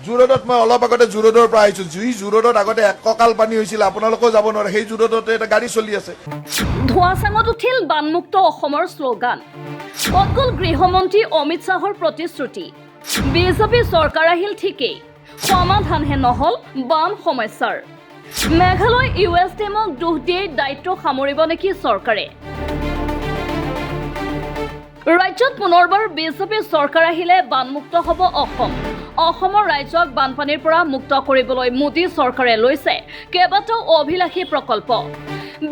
জুৰোডত মই অলপ আগতে জুৰোডৰ পৰা আহিছোঁ। জুৰোডত আগতে এক কঁকাল পানী হৈছিল, আপোনালোকেও যাব নোৱাৰে। সেই জুৰোডতে এটা গাড়ী চলি আছে। ধোঁৱাচাঙত উঠিল বানমুক্ত অসমৰ শ্লোগান। ক'ত গ'ল গৃহমন্ত্ৰী অমিত শ্বাহৰ প্ৰতিশ্ৰুতি? বিজেপি চৰকাৰ আহিল ঠিকেই, সমাধানহে নহ'ল বান সমস্যাৰ। মেঘালয় USDMক দোষ দিয়েই দায়িত্ব সামৰিব নেকি চৰকাৰে? ৰাজ্যত পুনৰবাৰ বিজেপি চৰকাৰ আহিলে বানমুক্ত হ'ব অসম। অসমৰ ৰাজ্যক বানপানীৰ পৰা মুক্ত কৰিবলৈ মোদী চৰকাৰে লৈছে কেইবাটাও অভিলাষী প্ৰকল্প।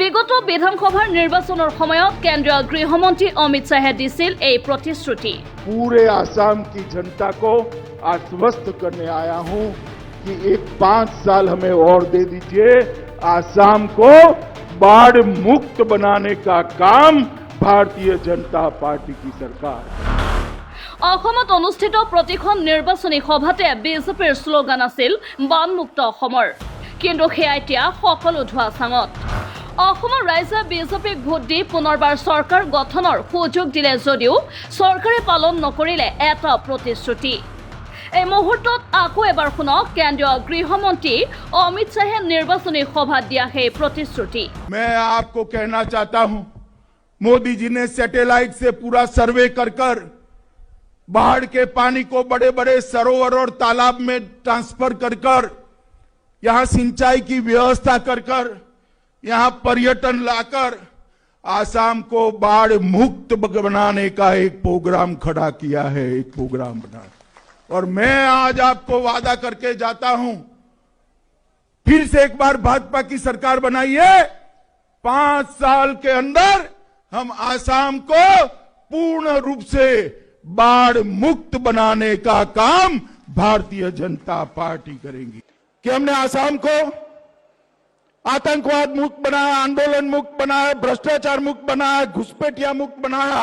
বিগত বিধানসভাৰ নিৰ্বাচনৰ সময়ত কেন্দ্ৰীয় গৃহমন্ত্ৰী অমিত শ্বাহে দিছিল এই প্ৰতিশ্ৰুতি। पूरे आसाम की जनता को आश्वस्त करने आया हूं कि एक 5 साल हमें और दे दीजिए। आसाम को बाढ़ मुक्त बनाने का काम भारतीय जनता पार्टी की सरकार। অসমত অনুষ্ঠিত প্ৰতিখন নিৰ্বাচনী সভাতে বিজেপিৰ শ্লোগান আছিল বানমুক্ত অসমৰ, কিন্তু সেয়া এতিয়া সকলো ধোঁৱাচাঙত। অসমৰ ৰাইজে বিজেপিক ভোট দি পুনৰবাৰ চৰকাৰ গঠনৰ সুযোগ দিলে যদিও চৰকাৰে পালন নকৰিলে এটা প্ৰতিশ্ৰুতি। এই মুহূৰ্তত আকৌ এবাৰ শুনক কেন্দ্ৰীয় গৃহমন্ত্ৰী অমিত শ্বাহে নিৰ্বাচনী সভাত দিয়া সেই প্ৰতিশ্ৰুতি। मैं आपको कहना चाहता हूं, मोदी जी ने सैटेलाइट से पूरा सर्वे कर बाढ़ के पानी को बड़े बड़े सरोवर और तालाब में ट्रांसफर कर यहां सिंचाई की व्यवस्था कर यहां पर्यटन लाकर आसाम को बाढ़ मुक्त बनाने का एक प्रोग्राम खड़ा किया है, एक प्रोग्राम बना। और मैं आज आपको वादा करके जाता हूं, फिर से एक बार भाजपा की सरकार बनाइए, 5 साल के अंदर हम आसाम को पूर्ण रूप से बाढ़ मुक्त बनाने का काम भारतीय जनता पार्टी करेंगी। कि हमने आसाम को आतंकवाद मुक्त बनाया, आंदोलन मुक्त बनाया, भ्रष्टाचार मुक्त बनाया, घुसपैठिया मुक्त बनाया,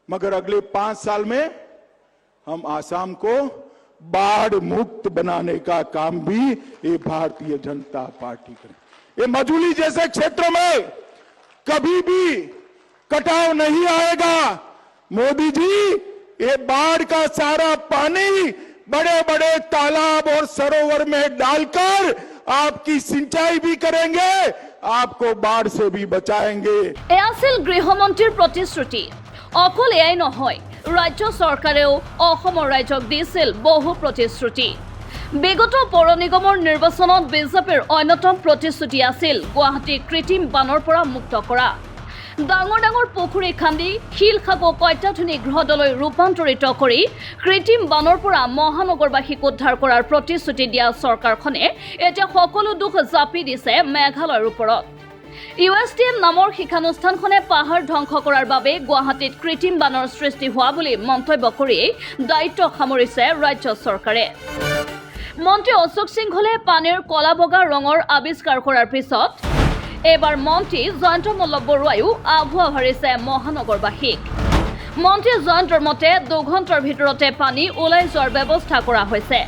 मगर अगले 5 साल में हम आसाम को बाढ़ मुक्त बनाने का काम भी ये भारतीय जनता पार्टी करेगी। ये मजूली जैसे क्षेत्रों में कभी भी कटाव नहीं आएगा। मोदी जी ये बाढ़ का सारा पानी बड़े बड़े तालाब और सरोवर में डालकर आपकी सिंचाई भी करेंगे, आपको बाढ़ से भी बचाएंगे। এয়া আছিল গৃহমন্ত্ৰীৰ প্ৰতিশ্ৰুতি। অকল এয়াই নহয়, ৰাজ্য চৰকাৰেও অসমৰ ৰাইজক দিছিল বহু প্ৰতিশ্ৰুতি। বিগত পৌৰ নিগমৰ নিৰ্বাচনত বিজেপিৰ অন্যতম প্ৰতিশ্ৰুতি আছিল গুৱাহাটীক কৃত্ৰিম বানৰ পৰা মুক্ত কৰা। ডাঙৰ ডাঙৰ পুখুৰী খান্দি শিল খাপক অত্যাধুনিক হ্ৰদলৈ ৰূপান্তৰিত কৰি কৃত্ৰিম বানৰ পৰা মহানগৰবাসীক উদ্ধাৰ কৰাৰ প্ৰতিশ্ৰুতি দিয়া চৰকাৰখনে এতিয়া সকলো দুখ জাপি দিছে মেঘালয়ৰ ওপৰত। USDM নামৰ শিক্ষানুষ্ঠানখনে পাহাৰ ধ্বংস কৰাৰ বাবে গুৱাহাটীত কৃত্ৰিম বানৰ সৃষ্টি হোৱা বুলি মন্তব্য কৰি দায়িত্ব সামৰিছে ৰাজ্য চৰকাৰে। মন্ত্ৰী অশোক সিংহলে পানীৰ কলা বগা ৰঙৰ আৱিষ্কাৰ কৰাৰ পিছত এবাৰ মন্ত্ৰী জয়ন্ত মল্ল বৰুৱায়ো আভুৱা ভৰিছে মহানগৰবাসীক। মন্ত্ৰী জয়ন্তৰ মতে 2 ঘণ্টাৰ ভিতৰতে পানী ওলাই যোৱাৰ ব্যৱস্থা কৰা হৈছে,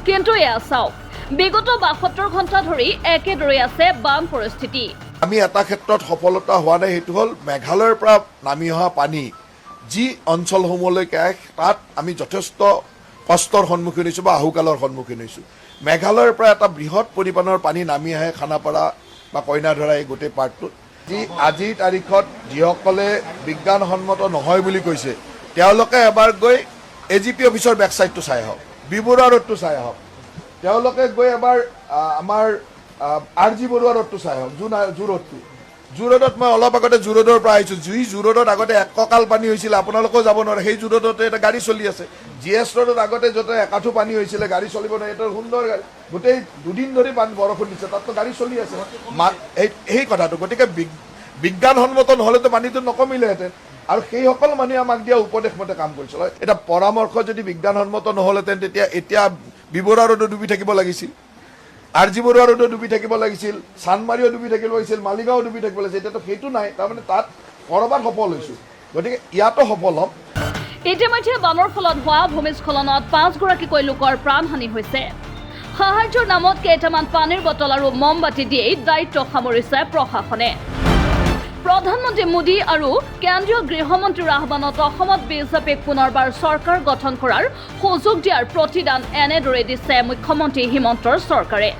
কিন্তু এয়া চাওক, বিগত 72 ঘণ্টা ধৰি একেদৰে আছে বান পৰিস্থিতি। আমি এটা ক্ষেত্ৰত সফলতা হোৱা নাই, সেইটো হ'ল মেঘালয়ৰ পৰা নামি অহা পানী যি অঞ্চলসমূহলৈকে আহে তাত আমি যথেষ্ট কষ্টৰ সন্মুখীন হৈছোঁ বা আহুকালৰ সন্মুখীন হৈছোঁ। মেঘালয়ৰ পৰা এটা বৃহৎ পৰিমাণৰ পানী নামি আহে খানাপাৰা বা কইনাধৰা এই গোটেই পাৰ্টটোত। আজিৰ তাৰিখত যিসকলে বিজ্ঞানসন্মত নহয় বুলি কৈছে তেওঁলোকে এবাৰ গৈ AGP অফিচৰ বেকছাইডটো চাই আহক, বিবৰুৱা ৰোডটো চাই আহক, তেওঁলোকে গৈ এবাৰ আমাৰ RG বৰুৱা ৰোডটো চাই আহক, জুৰোডত মই অলপ আগতে জুৰোডৰ পৰা আহিছোঁ। জুৰোডত আগতে এক কঁকাল পানী হৈছিল, আপোনালোকেও যাব নোৱাৰে। সেই জুৰোডতে এটা গাড়ী চলি আছে। GS ৰোডত আগতে য'তে একাঠু পানী হৈছিলে গাড়ী চলিব নোৱাৰে, এটা সুন্দৰ গাড়ী, গোটেই 2 দিন ধৰি বৰষুণ দিছে, তাততো গাড়ী চলি আছে। সেই কথাটো, গতিকে বিজ্ঞানসন্মত নহ'লেতো পানীটো নকমিলেহেঁতেন। আৰু সেইসকল মানুহে আমাক দিয়া উপদেশ মতে কাম কৰিছিল। এটা পৰামৰ্শ যদি বিজ্ঞানসন্মত নহ'লেহেঁতেন তেতিয়া এতিয়া বিবৰুৱা ৰোডত ডুবি থাকিব লাগিছিল, RG বৰুৱা ৰোডত ডুবি থাকিব লাগিছিল, চানমাৰীও ডুবি থাকিব লাগিছিল, মালিগাঁও ডুবি থাকিব লাগিছিল। এতিয়াতো সেইটো নাই, তাৰমানে তাত কৰবাত সফল হৈছোঁ, গতিকে ইয়াতো সফল হ'ম। ইতিমধ্যে বানৰ ফলত হোৱা ভূমিস্খলনত 5 গৰাকীকৈ লোকৰ প্ৰাণহানি হৈছে। সাহায্যৰ নামত কেইটামান পানীৰ বটল আৰু মমবাতি দিয়েই দায়িত্ব সামৰিছে প্ৰশাসনে। প্ৰধানমন্ত্ৰী মোদী আৰু কেন্দ্ৰীয় গৃহমন্ত্ৰীৰ আহ্বানত অসমত বিজেপিক পুনৰবাৰ চৰকাৰ গঠন কৰাৰ সুযোগ দিয়াৰ প্ৰতিদান এনেদৰে দিছে মুখ্যমন্ত্ৰী হিমন্তৰ চৰকাৰে।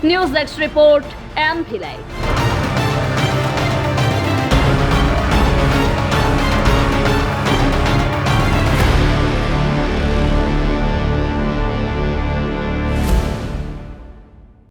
নিউজ ডেস্ক ৰিপৰ্ট এন ভিলাই।